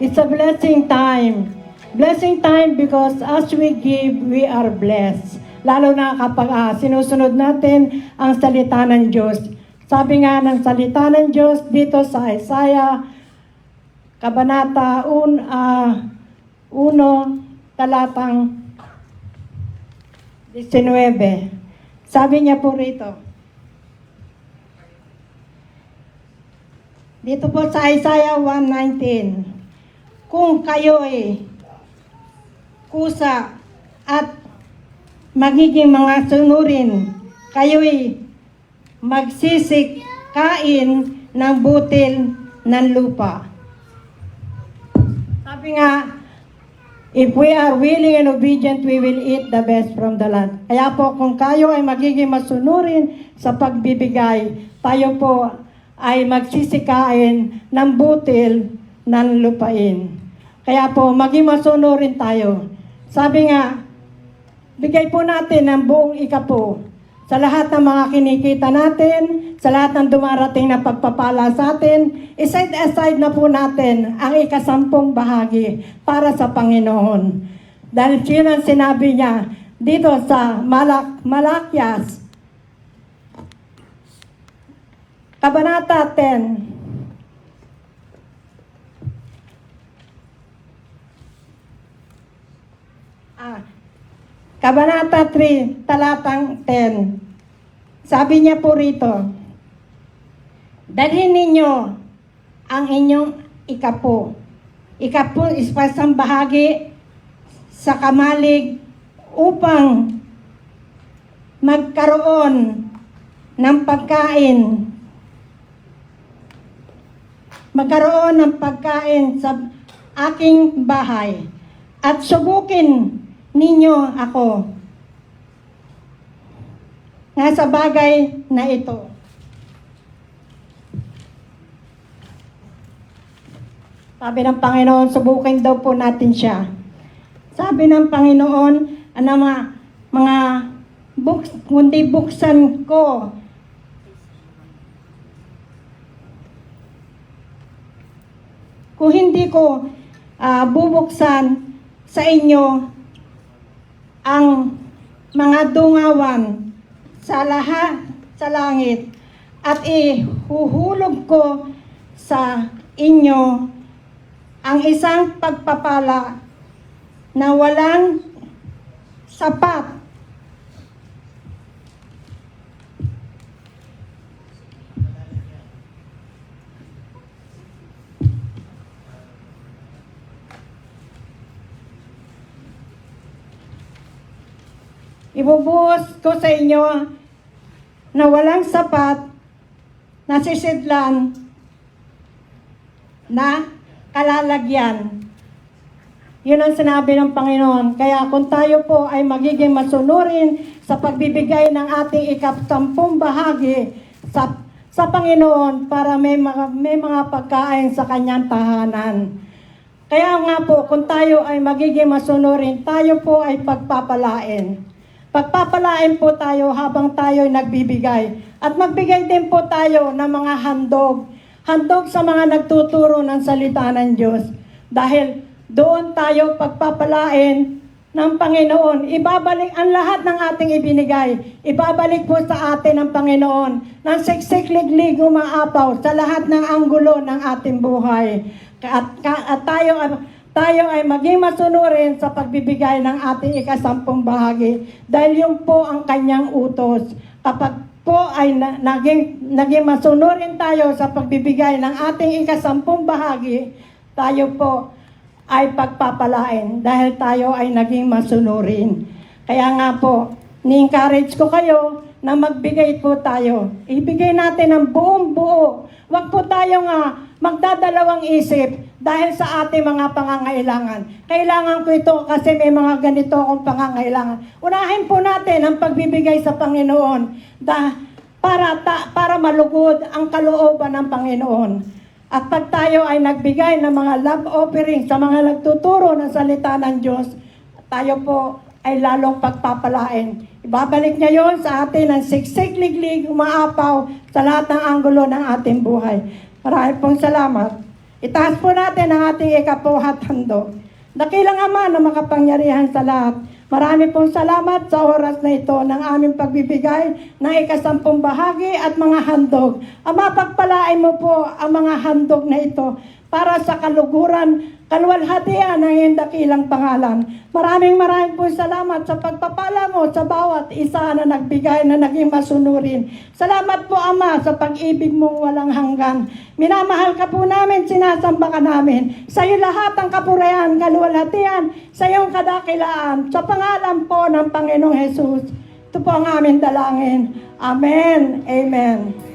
It's a blessing time. Blessing time because as we give, we are blessed. Lalo na kapag sinusunod natin ang salita ng Diyos. Sabi nga ng salita ng Diyos dito sa Isaiah, Kabanata 1, talatang 19. Sabi niya po rito, dito po sa Isaiah 1:19, kung kayo'y kusa at magiging mga sunurin, kayo'y magsisik kain ng butil ng lupa. Sabi nga, if we are willing and obedient, we will eat the best from the land. Kaya po, kung kayo ay magiging masunurin sa pagbibigay, tayo po ay magsisikain ng butil ng lupain. Kaya po, maging masunurin tayo. Sabi nga, bigay po natin ang buong ikapo sa lahat ng mga kinikita natin, sa lahat ng dumarating na pagpapala sa atin. Iset aside na po natin ang ika-10 bahagi para sa Panginoon. Dahil yun ang sinabi niya dito sa Malakyas, Kabanata 10. Kabanata 3, talatang 10. Sabi niya po rito, dalhin ninyo ang inyong ikapo. Ikapo is pasang bahagi sa kamalig upang magkaroon ng pagkain. Magkaroon ng pagkain sa aking bahay. At subukin ninyo ako nga sa bagay na ito. Sabi ng Panginoon, subukin daw po natin siya. Sabi ng Panginoon, kundi buksan ko kung hindi ko bubuksan sa inyo ang mga dungawan sa lahat sa langit at ihuhulog ko sa inyo ang isang pagpapala na walang sapat. Ibubuhos ko sa inyo na walang sapat na sisidlan na kalalagyan. Yun ang sinabi ng Panginoon. Kaya kung tayo po ay magiging masunurin sa pagbibigay ng ating ika-10 bahagi sa Panginoon para may mga pagkain sa kanyang tahanan. Kaya nga po, kung tayo ay magiging masunurin, tayo po ay pagpapalain. Pagpapalain po tayo habang tayo ay nagbibigay. At magbigay din po tayo ng mga handog. Handog sa mga nagtuturo ng salita ng Diyos. Dahil doon tayo pagpapalain ng Panginoon. Ibabalik ang lahat ng ating ibinigay. Ibabalik po sa atin ng Panginoon ng siksik-liglig umaapaw sa lahat ng anggulo ng ating buhay. At tayo ay maging masunurin sa pagbibigay ng ating ika-10 bahagi. Dahil yun po ang kanyang utos. Kapag po ay naging masunurin tayo sa pagbibigay ng ating ika-10 bahagi, tayo po ay pagpapalain dahil tayo ay naging masunurin. Kaya nga po, ni-encourage ko kayo na magbigay po tayo. Ibigay natin ang buong buo. Huwag po tayo magdadalawang isip dahil sa ating mga pangangailangan. Kailangan ko ito kasi may mga ganito akong pangangailangan. Unahin po natin ang pagbibigay sa Panginoon para malugod ang kalooban ng Panginoon. At pag tayo ay nagbigay ng mga love offering sa mga nagtuturo ng salita ng Diyos, tayo po ay lalong pagpapalain. Ibabalik niya yon sa atin ng siksik-liglig, umaapaw sa lahat ng anggulo ng ating buhay. Maraming pong salamat. Itaas po natin ang ating ikabuhat handog. Dakilang Ama na makapangyarihan sa lahat, marami pong salamat sa oras na ito ng aming pagbibigay ng ikasampung bahagi at mga handog. Ama, pagpalain mo po ang mga handog na ito para sa kaluguran, kaluwalhatian ng iyong dakilang pangalan. Maraming po salamat sa pagpapala mo sa bawat isa na nagbigay na naging masunurin. Salamat po, Ama, sa pag-ibig mong walang hanggan. Minamahal ka po namin, sinasamba ka namin. Sa iyo lahat ang kapurihan, kaluwalhatian, sa iyong kadakilaan. Sa pangalan po ng Panginoong Jesus. Ito po ang aming dalangin. Amen. Amen.